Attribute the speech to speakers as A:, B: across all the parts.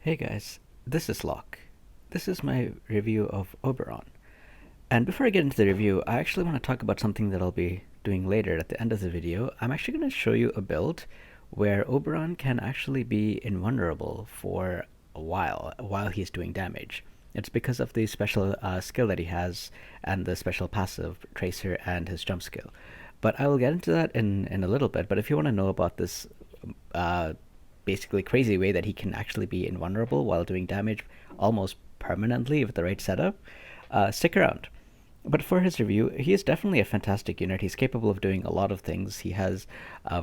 A: Hey guys, this is Locke. This is my review of Oberon. And before I get into the review, I actually want to talk about something that I'll be doing later at the end of the video. I'm actually going to show you a build where Oberon can actually be invulnerable for a while he's doing damage. It's because of the special skill that he has and the special passive tracer and his jump skill. But I will get into that in a little bit. But if you want to know about this uh, basically crazy way that he can actually be invulnerable while doing damage almost permanently with the right setup, stick around. But for his review, he is definitely a fantastic unit. He's capable of doing a lot of things. He has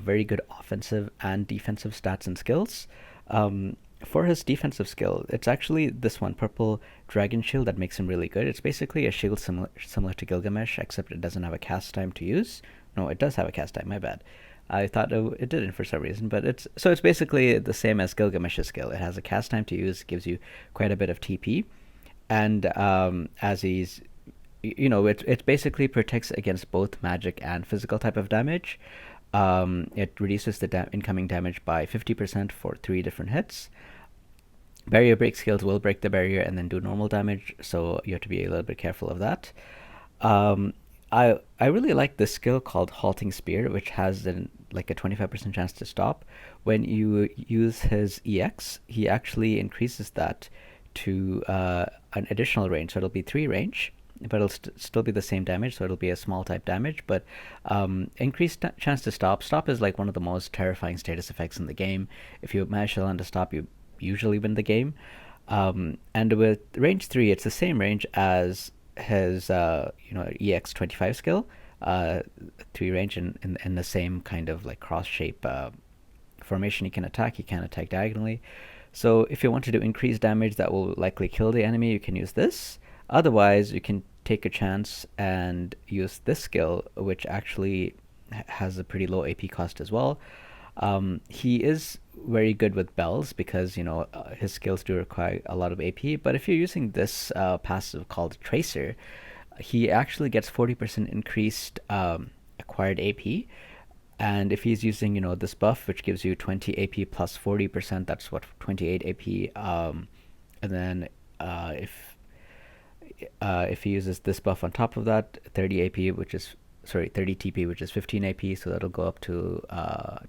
A: very good offensive and defensive stats and skills. For his defensive skill, it's actually this one, Purple Dragon Shield, that makes him really good. It's basically a shield similar to Gilgamesh, except it doesn't have a cast time to use. No, it does have a cast time, my bad. I thought it didn't for some reason, but it's basically the same as Gilgamesh's skill. It has a cast time to use, gives you quite a bit of TP, and as he's it basically protects against both magic and physical type of damage. It reduces the incoming damage by 50% for 3 different hits. Barrier break skills will break the barrier and then do normal damage, so you have to be a little bit careful of that. Um, I really like this skill called Halting Spear, which has like a 25% chance to stop. When you use his EX, he actually increases that to an additional range, so it'll be 3 range, but it'll still be the same damage, so it'll be a small type damage, but increased chance to stop. Stop is like one of the most terrifying status effects in the game. If you manage to land a stop, you usually win the game. And with range 3, it's the same range as his EX 25 skill, 3 range in the same kind of like cross shape formation. He can attack diagonally. So if you want to do increased damage that will likely kill the enemy, you can use this. Otherwise, you can take a chance and use this skill, which actually has a pretty low AP cost as well. He is very good with bells because his skills do require a lot of AP. But if you're using this passive called Tracer, he actually gets 40% increased acquired AP. And if he's using this buff, which gives you 20 AP plus 40%, that's what 28 AP. And then if he uses this buff on top of that, 30 AP, which is 30 TP, which is 15 AP, so that'll go up to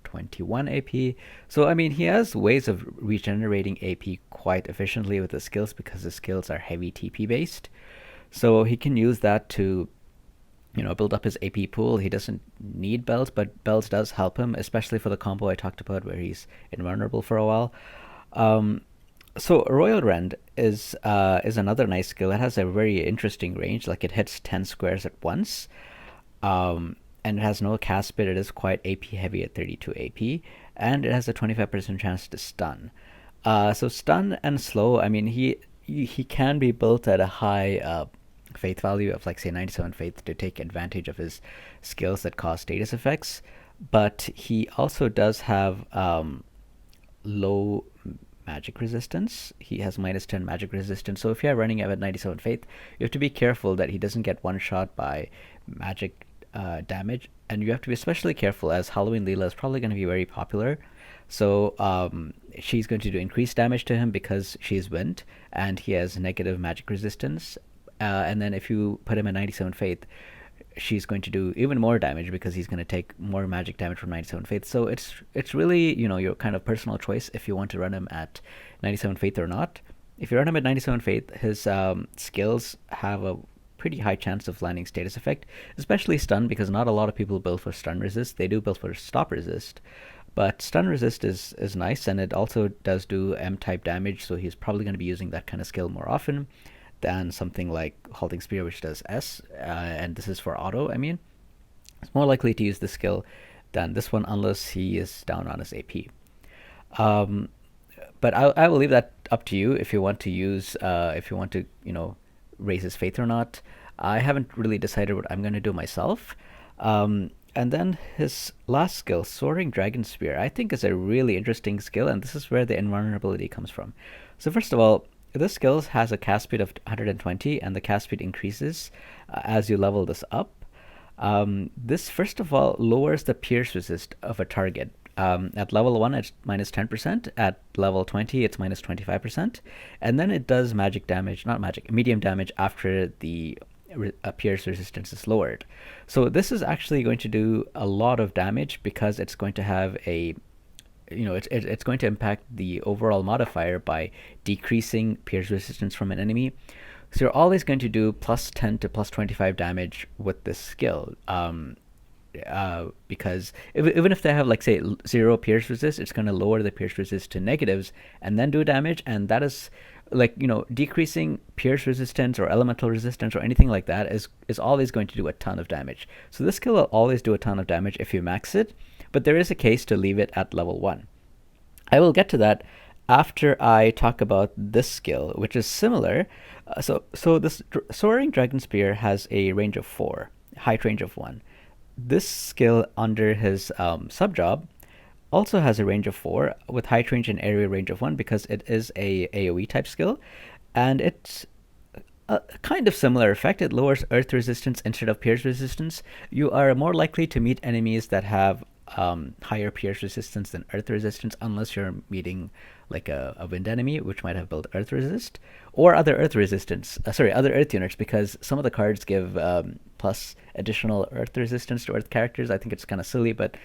A: 21 AP. So, I mean, he has ways of regenerating AP quite efficiently with his skills because his skills are heavy TP based. So he can use that to, build up his AP pool. He doesn't need bells, but bells does help him, especially for the combo I talked about where he's invulnerable for a while. Um, so Royal Rend is another nice skill. It has a very interesting range. Like it hits 10 squares at once, and it has no cast speed. It is quite AP heavy at 32 AP, and it has a 25% chance to stun. So stun and slow. I mean, he can be built at a high faith value of like say 97 faith to take advantage of his skills that cause status effects, but he also does have low magic resistance. He has -10 magic resistance. So if you're running him at 97 faith, you have to be careful that he doesn't get one shot by magic damage, and you have to be especially careful as Halloween Leela is probably going to be very popular. So she's going to do increased damage to him because she's wind and he has negative magic resistance. And then if you put him at 97 faith, she's going to do even more damage because he's going to take more magic damage from 97 faith. So it's really your kind of personal choice if you want to run him at 97 faith or not. If you run him at 97 faith, his skills have a pretty high chance of landing status effect, especially stun, because not a lot of people build for stun resist. They do build for stop resist, but stun resist is nice, and it also does do M type damage, so he's probably going to be using that kind of skill more often than something like Halting Spear, which does S, and this is for auto. I mean, it's more likely to use this skill than this one unless he is down on his AP. Um, but I will leave that up to you if you want to use if you want to raise his faith or not. I haven't really decided what I'm going to do myself. And then his last skill, Soaring Dragon Spear, I think is a really interesting skill, and this is where the invulnerability comes from. So first of all, this skill has a cast speed of 120, and the cast speed increases as you level this up. This, first of all, lowers the pierce resist of a target At level 1, it's minus 10%. At level 20, it's minus 25%. And then it does magic damage, not magic, medium damage after the pierce resistance is lowered. So this is actually going to do a lot of damage because it's going to have a it's going to impact the overall modifier by decreasing pierce resistance from an enemy. So you're always going to do plus 10 to plus 25 damage with this skill. Because even if they have, like, say, 0 pierce resist, it's going to lower the pierce resist to negatives and then do damage. And that is, like, decreasing pierce resistance or elemental resistance or anything like that is always going to do a ton of damage. So this skill will always do a ton of damage if you max it, but there is a case to leave it at level 1. I will get to that after I talk about this skill, which is similar. So this Soaring Dragon Spear has a range of 4, height range of 1. This skill under his sub-job also has a range of 4 with height range and area range of 1 because it is a AoE type skill, and it's a kind of similar effect. It lowers earth resistance instead of pierce resistance. You are more likely to meet enemies that have higher pierce resistance than earth resistance, unless you're meeting like a wind enemy, which might have built earth resist, or other earth resistance. Other earth units, because some of the cards give plus additional earth resistance to earth characters. I think it's kind of silly, but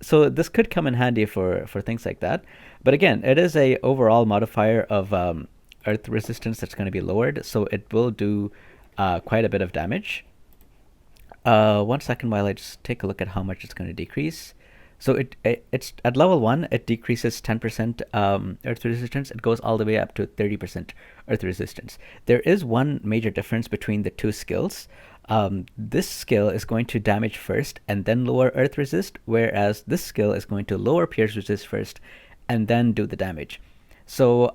A: so this could come in handy for things like that. But again, it is a overall modifier of earth resistance that's going to be lowered, so it will do quite a bit of damage. 1 second while I just take a look at how much it's going to decrease. So it's at level 1, it decreases 10% earth resistance. It goes all the way up to 30% earth resistance. There is one major difference between the two skills. This skill is going to damage first and then lower earth resist, whereas this skill is going to lower pierce resist first and then do the damage. So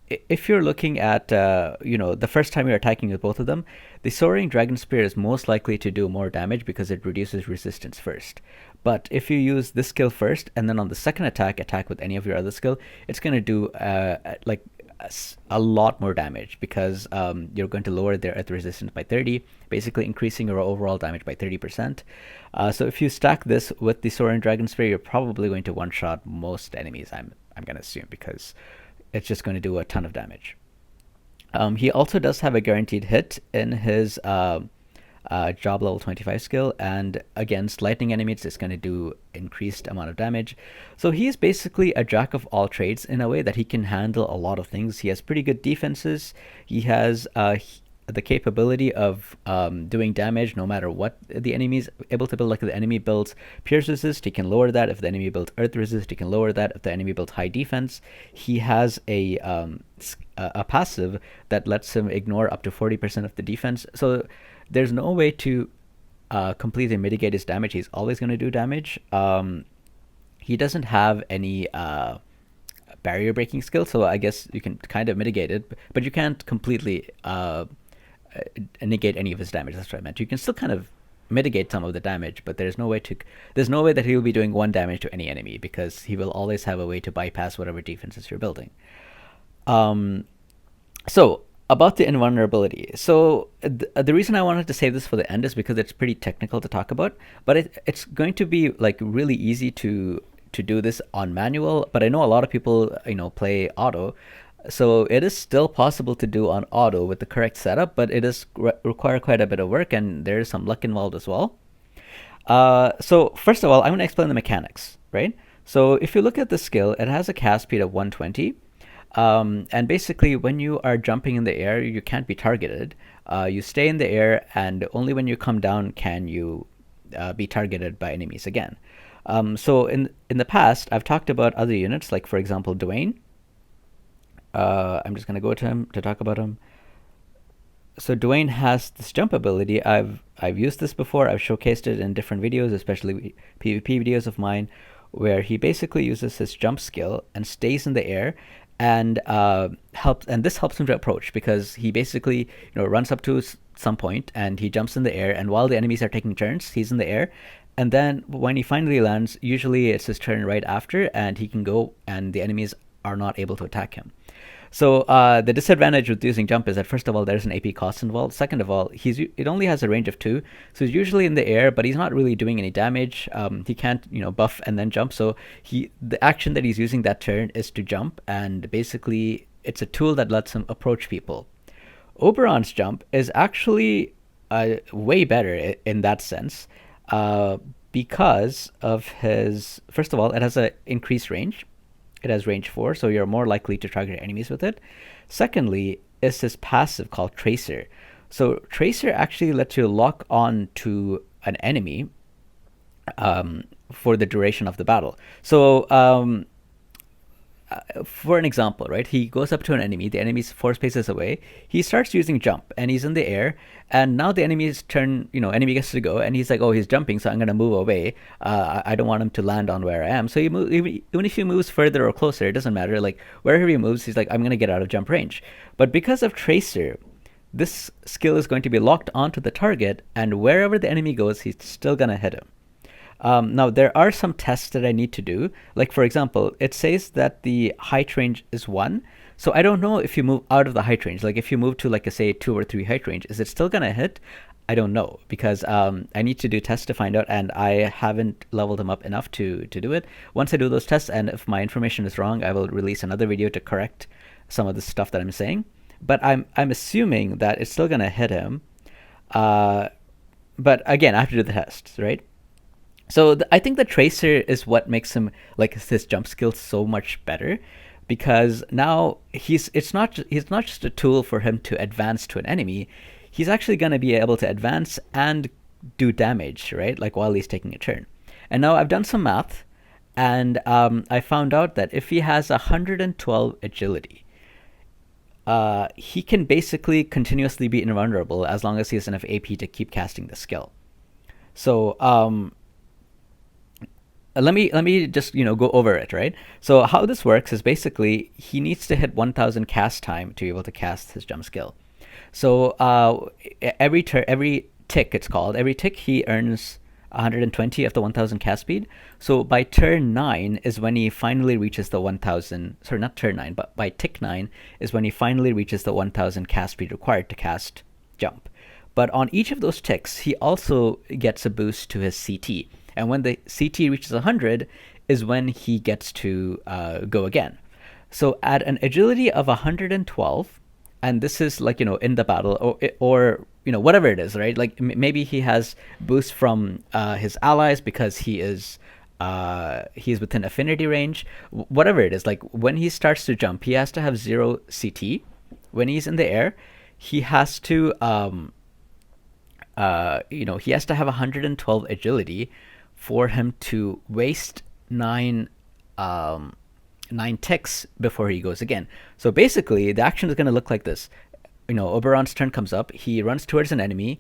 A: if you're looking at the first time you're attacking with both of them, the Soaring Dragon Spear is most likely to do more damage because it reduces resistance first. But if you use this skill first and then on the second attack with any of your other skill, it's going to do a lot more damage because you're going to lower their earth resistance by 30, basically increasing your overall damage by 30%. So if you stack this with the Soaring Dragon Spear, you're probably going to one-shot most enemies, I'm going to assume, because it's just going to do a ton of damage. He also does have a guaranteed hit in his job level 25 skill, and against lightning enemies it's going to do increased amount of damage. So he's basically a jack of all trades in a way that he can handle a lot of things. He has pretty good defenses. He has the capability of doing damage no matter what the enemy is able to build. Like if the enemy builds pierce resist, he can lower that. If the enemy builds earth resist, he can lower that. If the enemy builds high defense, he has a passive that lets him ignore up to 40% of the defense. So there's no way to completely mitigate his damage. He's always going to do damage. He doesn't have any barrier breaking skill, so I guess you can kind of mitigate it, but you can't completely negate any of his damage. That's what I meant. You can still kind of mitigate some of the damage, but there's no way that he will be doing 1 damage to any enemy, because he will always have a way to bypass whatever defenses you're building. So about the invulnerability. So the reason I wanted to save this for the end is because it's pretty technical to talk about, but it's going to be like really easy to do this on manual. But I know a lot of people play auto, so it is still possible to do on auto with the correct setup, but it does require quite a bit of work, and there is some luck involved as well. So first of all, I'm going to explain the mechanics, right? So if you look at the skill, it has a cast speed of 120. And basically when you are jumping in the air, you can't be targeted. You stay in the air, and only when you come down can you be targeted by enemies again. So in the past, I've talked about other units, like for example Dwayne. I'm just going to go to him to talk about him. So Dwayne has this jump ability. I've used this before. I've showcased it in different videos, especially PvP videos of mine, where he basically uses his jump skill and stays in the air, and this helps him to approach, because he basically runs up to some point and he jumps in the air, and while the enemies are taking turns, he's in the air, and then when he finally lands, usually it's his turn right after, and he can go and the enemies are not able to attack him. So the disadvantage with using jump is that first of all, there's an AP cost involved. Second of all, it only has a range of 2, so he's usually in the air, but he's not really doing any damage. He can't buff and then jump. So the action that he's using that turn is to jump, and basically it's a tool that lets him approach people. Oberon's jump is actually way better in that sense, because of his. First of all, it has an increased range. It has range 4, so you're more likely to target enemies with it. Secondly, is this passive called Tracer. So Tracer actually lets you lock on to an enemy for the duration of the battle. So for an example, right, he goes up to an enemy, the enemy's 4 spaces away, he starts using jump, and he's in the air, and now the enemy's turn, enemy gets to go, and he's like, oh, he's jumping, so I'm going to move away. I don't want him to land on where I am. So even if he moves further or closer, it doesn't matter. Like, wherever he moves, he's like, I'm going to get out of jump range. But because of Tracer, this skill is going to be locked onto the target, and wherever the enemy goes, he's still going to hit him. Now, there are some tests that I need to do. Like, for example, it says that the height range is 1. So I don't know if you move out of the height range. Like, if you move to, like, say, 2 or 3 height range, is it still going to hit? I don't know, because I need to do tests to find out, and I haven't leveled them up enough to do it. Once I do those tests, and if my information is wrong, I will release another video to correct some of the stuff that I'm saying. But I'm assuming that it's still going to hit him. But again, I have to do the tests, right? So I think the Tracer is what makes him, like, his jump skill so much better, because now he's not just a tool for him to advance to an enemy. He's actually going to be able to advance and do damage, right? Like, while he's taking a turn. And now I've done some math, and I found out that if he has 112 agility, he can basically continuously be invulnerable as long as he has enough AP to keep casting the skill. So let me just go over it, right? So how this works is basically he needs to hit 1,000 cast time to be able to cast his jump skill. So every tick, it's called, every tick he earns 120 of the 1,000 cast speed. So by turn 9 is when he finally reaches the 1,000. Sorry, not turn 9, but by tick 9 is when he finally reaches the 1,000 cast speed required to cast jump. But on each of those ticks, he also gets a boost to his CT. And when the CT reaches 100 is when he gets to go again. So at an agility of 112, and this is like, in the battle, or whatever it is, right? Like maybe he has boosts from his allies because he's within affinity range. Whatever it is, like when he starts to jump, he has to have 0 CT. When he's in the air, he has to he has to have 112 agility for him to waste 9 ticks before he goes again. So basically, the action is going to look like this. Oberon's turn comes up. He runs towards an enemy,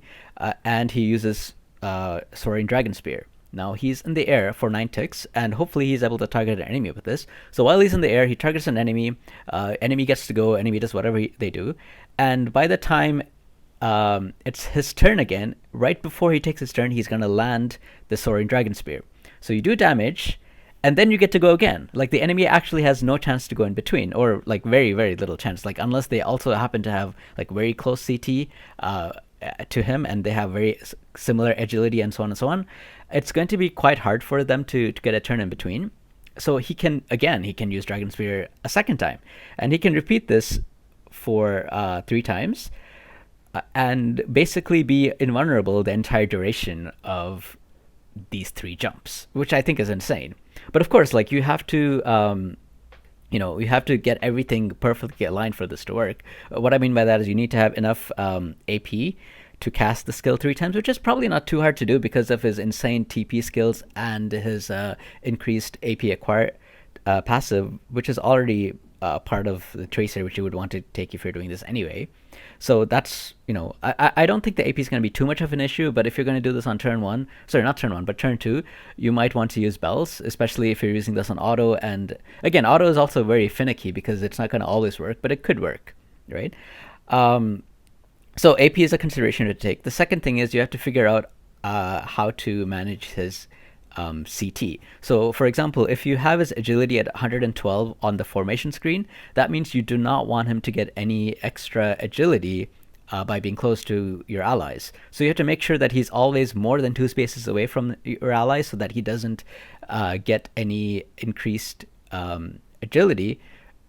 A: and he uses Soaring Dragon Spear. Now he's in the air for 9 ticks, and hopefully he's able to target an enemy with this. So while he's in the air, he targets an enemy. Enemy gets to go. Enemy does whatever they do, and by the time it's his turn again, right before he takes his turn, he's going to land the Soaring Dragon Spear. So you do damage, and then you get to go again. Like, the enemy actually has no chance to go in between, or like very, very little chance. Like, unless they also happen to have like very close CT to him, and they have very similar agility and so on and so on. It's going to be quite hard for them to get a turn in between. So he can use Dragon Spear a second time, and he can repeat this for 3 times. And basically be invulnerable the entire duration of these 3 jumps, which I think is insane. But of course, like, you have to you have to get everything perfectly aligned for this to work. What I mean by that is you need to have enough AP to cast the skill 3 times, which is probably not too hard to do because of his insane TP skills and his increased AP acquire passive, which is already part of the Tracer, which you would want to take if you're doing this anyway. So that's, I don't think the AP is going to be too much of an issue, but if you're going to do this on turn 1, sorry, not turn 1, but turn 2, you might want to use bells, especially if you're using this on auto. And again, auto is also very finicky because it's not going to always work, but it could work, right? So AP is a consideration to take. The second thing is you have to figure out how to manage his CT. So, for example, if you have his agility at 112 on the formation screen, that means you do not want him to get any extra agility by being close to your allies. So you have to make sure that he's always more than 2 spaces away from your allies, so that he doesn't get any increased agility,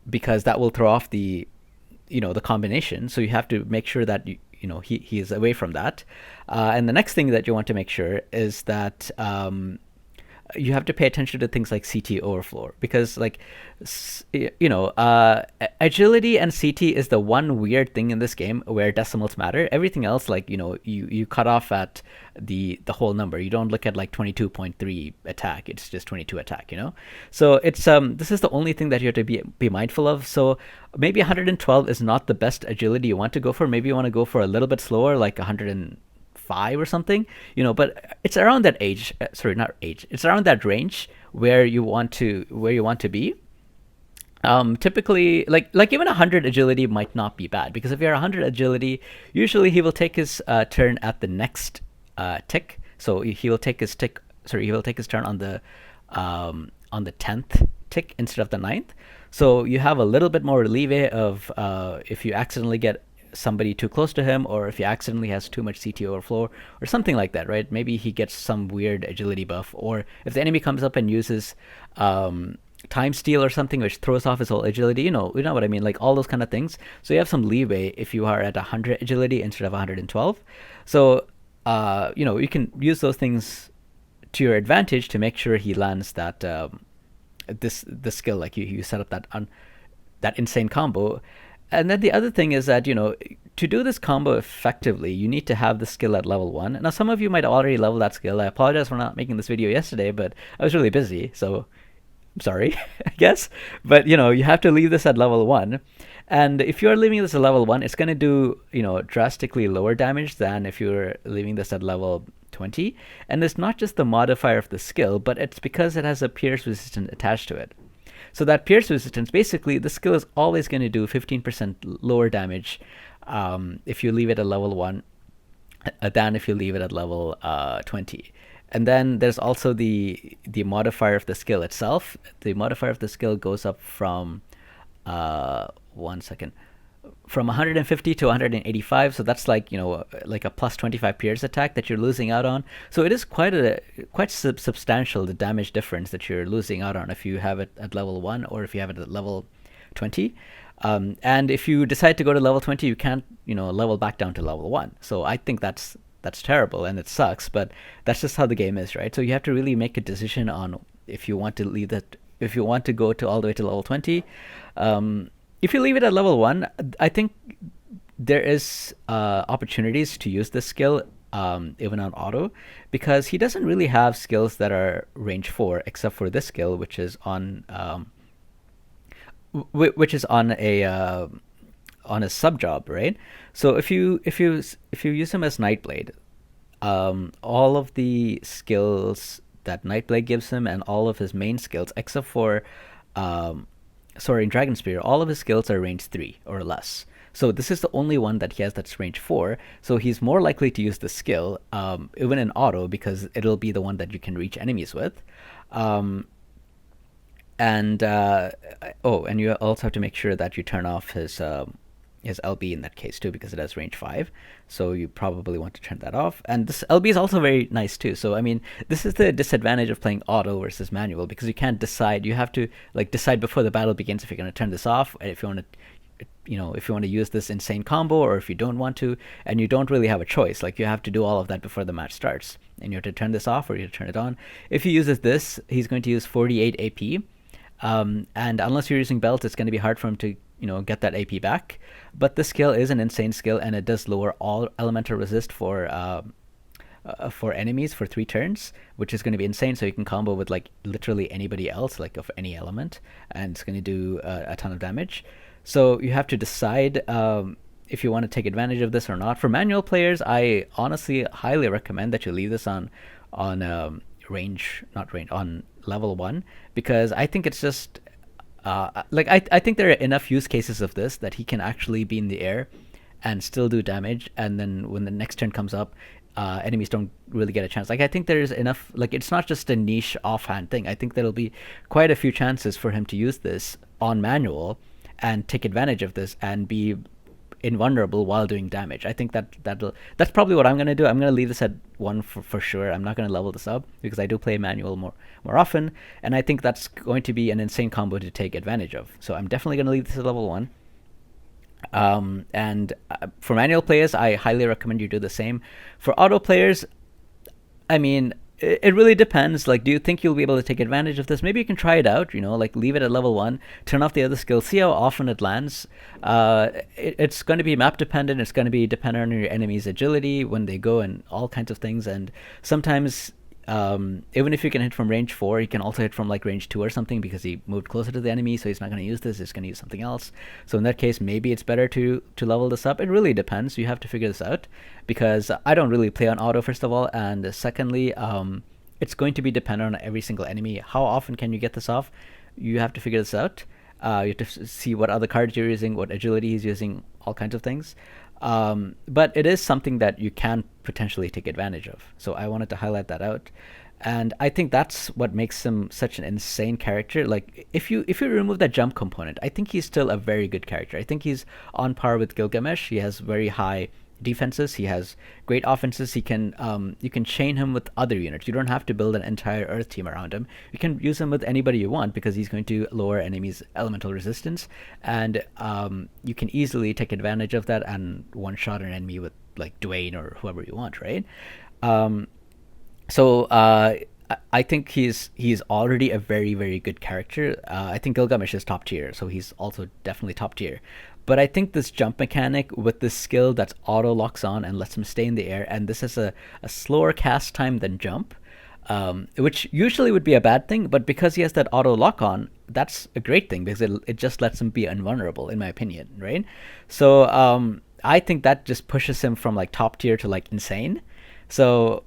A: because that will throw off the combination. So you have to make sure that he is away from that. And the next thing that you want to make sure is that you have to pay attention to things like CT overflow, because agility and CT is the one weird thing in this game where decimals matter. Everything else, you cut off at the whole number. You don't look at 22.3 attack. It's just 22 attack. So it's this is the only thing that you have to be mindful of. So maybe 112 is not the best agility you want to go for. Maybe you want to go for a little bit slower, like 105 or something, but it's around that age. Sorry, not age. It's around that range where you want to be. Typically, even 100 agility might not be bad, because if you're 100 agility, usually he will take his turn at the next tick. So he will take his tick. Sorry, he will take his turn on the 10th tick instead of the 9th. So you have a little bit more leeway of if you accidentally get somebody too close to him, or if he accidentally has too much CT overflow or something like that, right? Maybe he gets some weird agility buff, or if the enemy comes up and uses time steal or something, which throws off his whole agility, you know what I mean, like all those kind of things. So you have some leeway if you are at 100 agility instead of 112. So you can use those things to your advantage to make sure he lands that the skill, like you set up that insane combo. And then the other thing is that, to do this combo effectively, you need to have the skill at level 1. Now, some of you might already level that skill. I apologize for not making this video yesterday, but I was really busy, so I'm sorry, I guess. But, you have to leave this at level 1. And if you're leaving this at level 1, it's going to do, drastically lower damage than if you're leaving this at level 20. And it's not just the modifier of the skill, but it's because it has a pierce resistance attached to it. So that pierce resistance, basically, the skill is always going to do 15% lower damage if you leave it at level 1 than if you leave it at level 20. And then there's also the modifier of the skill itself. The modifier of the skill goes up from from 150 to 185. So that's like a plus 25 pierce attack that you're losing out on. So it is quite substantial, the damage difference that you're losing out on if you have it at level 1 or if you have it at level 20. And if you decide to go to level 20, you can't level back down to level 1. So I think that's terrible and it sucks, but that's just how the game is, right? So you have to really make a decision on if you want to leave that, if you want to go to all the way to level 20. If you leave it at level 1, I think there is opportunities to use this skill even on auto, because he doesn't really have skills that are range 4 except for this skill, which is on a sub job, right? So if you use him as Nightblade, all of the skills that Nightblade gives him and all of his main skills, except for Soaring Dragon Spear, all of his skills are range 3 or less. So this is the only one that he has that's range 4. So he's more likely to use the skill, even in auto, because it'll be the one that you can reach enemies with. And you also have to make sure that you turn off his LB in that case too, because it has range 5. So you probably want to turn that off. And this LB is also very nice too. So I mean, this is the disadvantage of playing auto versus manual, because you can't decide. You have to decide before the battle begins if you're going to turn this off, if you want to use this insane combo, or if you don't want to. And you don't really have a choice. You have to do all of that before the match starts, and you have to turn this off or you have to turn it on. If he uses this, he's going to use 48 AP. And unless you're using belt, it's going to be hard for him to get that AP back. But the skill is an insane skill, and it does lower all elemental resist for enemies for 3 turns, which is going to be insane. So you can combo with literally anybody else, of any element, and it's going to do a ton of damage. So you have to decide if you want to take advantage of this or not. For manual players, I honestly highly recommend that you leave this on level 1, because I think it's just I think there are enough use cases of this that he can actually be in the air and still do damage, and then when the next turn comes up, enemies don't really get a chance. Like I think there's enough. Like it's not just a niche offhand thing. I think there'll be quite a few chances for him to use this on manual and take advantage of this and be invulnerable while doing damage. I think that's probably what I'm gonna do. I'm gonna leave this at 1 for sure. I'm not gonna level this up because I do play manual more often, and I think that's going to be an insane combo to take advantage of. So I'm definitely gonna leave this at level 1. And for manual players, I highly recommend you do the same. For auto players, I mean, it really depends. Like, do you think you'll be able to take advantage of this? Maybe you can try it out, like leave it at level 1, turn off the other skills, see how often it lands. It's going to be map dependent. It's going to be dependent on your enemy's agility when they go and all kinds of things. And sometimes, even if you can hit from range 4, he can also hit from like range 2 or something because he moved closer to the enemy, so he's not going to use this, he's going to use something else. So in that case, maybe it's better to level this up. It really depends. You have to figure this out because I don't really play on auto, first of all, and secondly, it's going to be dependent on every single enemy. How often can you get this off? You have to figure this out. You have to see what other cards you're using, what agility he's using, all kinds of things. But it is something that you can potentially take advantage of. So I wanted to highlight that out. And I think that's what makes him such an insane character. Like if you remove that jump component, I think he's still a very good character. I think he's on par with Gilgamesh. He has very high defenses. He has great offenses. He can you can chain him with other units. You don't have to build an entire Earth team around him. You can use him with anybody you want because he's going to lower enemies' elemental resistance, and you can easily take advantage of that and one-shot an enemy with like Dwayne or whoever you want, right? So I think he's already a very, very good character. I think Gilgamesh is top tier, so he's also definitely top tier. But I think this jump mechanic with this skill that's auto locks on and lets him stay in the air, and this is a slower cast time than jump, which usually would be a bad thing, but because he has that auto lock on, that's a great thing because it just lets him be invulnerable, in my opinion, right? So I think that just pushes him from like top tier to like insane. So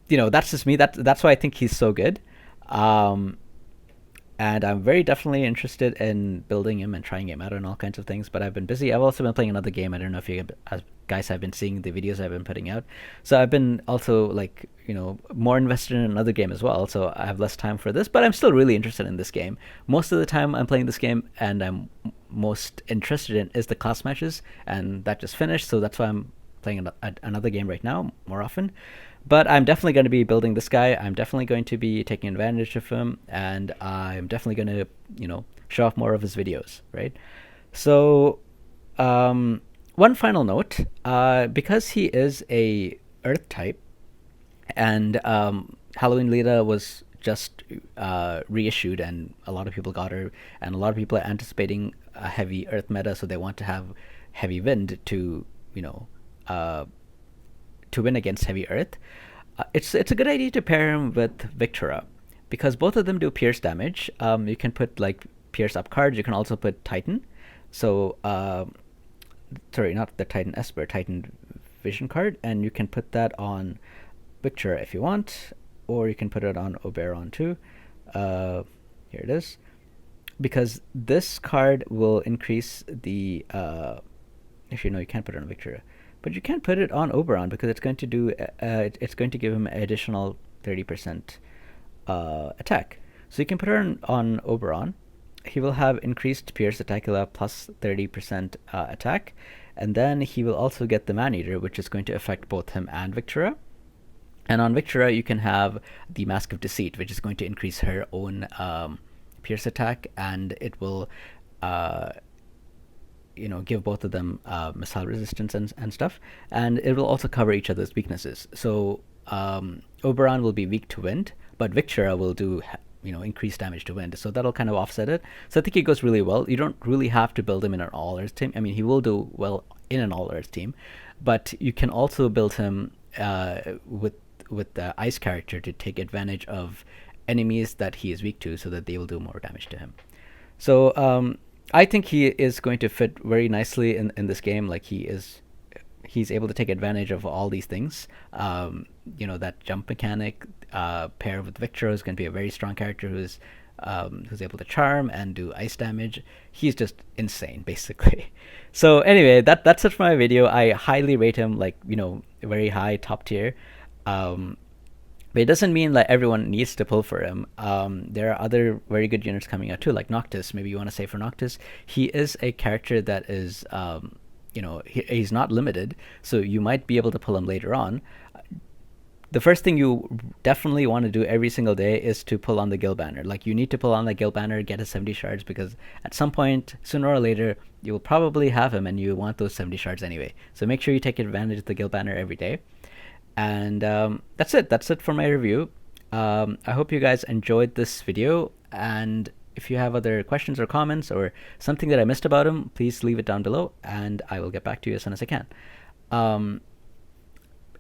A: that's just me. That's why I think he's so good. And I'm very definitely interested in building him and trying him out and all kinds of things. But I've been busy. I've also been playing another game. I don't know if you guys have been seeing the videos I've been putting out. So I've been also like more invested in another game as well. So I have less time for this, but I'm still really interested in this game. Most of the time I'm playing this game, and I'm most interested in is the class matches, and that just finished. So that's why I'm playing another game right now more often. But I'm definitely going to be building this guy. I'm definitely going to be taking advantage of him, and I'm definitely going to, show off more of his videos, right? So, one final note, because he is a Earth type, and Halloween Lita was just reissued, and a lot of people got her, and a lot of people are anticipating a heavy Earth meta, so they want to have heavy Wind to, to win against heavy Earth. It's a good idea to pair him with Victora because both of them do pierce damage. You can put like pierce up cards. You can also put Titan. So sorry, not the Titan Esper, Titan Vision card, and you can put that on Victora if you want, or you can put it on Oberon too. Here it is. Because this card will increase the actually no, you can't put it on Victora. But you can put it on Oberon because it's going to do it's going to give him an additional 30% attack. So you can put it on Oberon. He will have increased Pierce attack plus 30% attack, and then he will also get the Man-Eater, which is going to affect both him and Victora. And on Victora, you can have the Mask of Deceit, which is going to increase her own Pierce attack, and it will give both of them missile resistance and stuff, and it will also cover each other's weaknesses. So Oberon will be weak to wind, but Victora will do increased damage to wind, so that'll kind of offset it. So I think it goes really well. You don't really have to build him in an all Earth team. I mean, he will do well in an all Earth team, but you can also build him with the ice character to take advantage of enemies that he is weak to, so that they will do more damage to him. So I think he is going to fit very nicely in this game. Like he's able to take advantage of all these things. That jump mechanic paired with Victor is going to be a very strong character who is who's able to charm and do ice damage. He's just insane, basically. So anyway, that's it for my video. I highly rate him, like, very high, top tier. But it doesn't mean that everyone needs to pull for him. There are other very good units coming out too, like Noctis. Maybe you want to say for Noctis, he is a character that is, he's not limited, so you might be able to pull him later on. The first thing you definitely want to do every single day is to pull on the Guild Banner. Like, you need to pull on the Guild Banner, get his 70 shards, because at some point, sooner or later, you will probably have him and you want those 70 shards anyway. So make sure you take advantage of the Guild Banner every day. And that's it. That's it for my review. I hope you guys enjoyed this video. And if you have other questions or comments or something that I missed about him, please leave it down below and I will get back to you as soon as I can.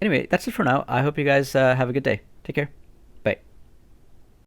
A: Anyway, that's it for now. I hope you guys have a good day. Take care.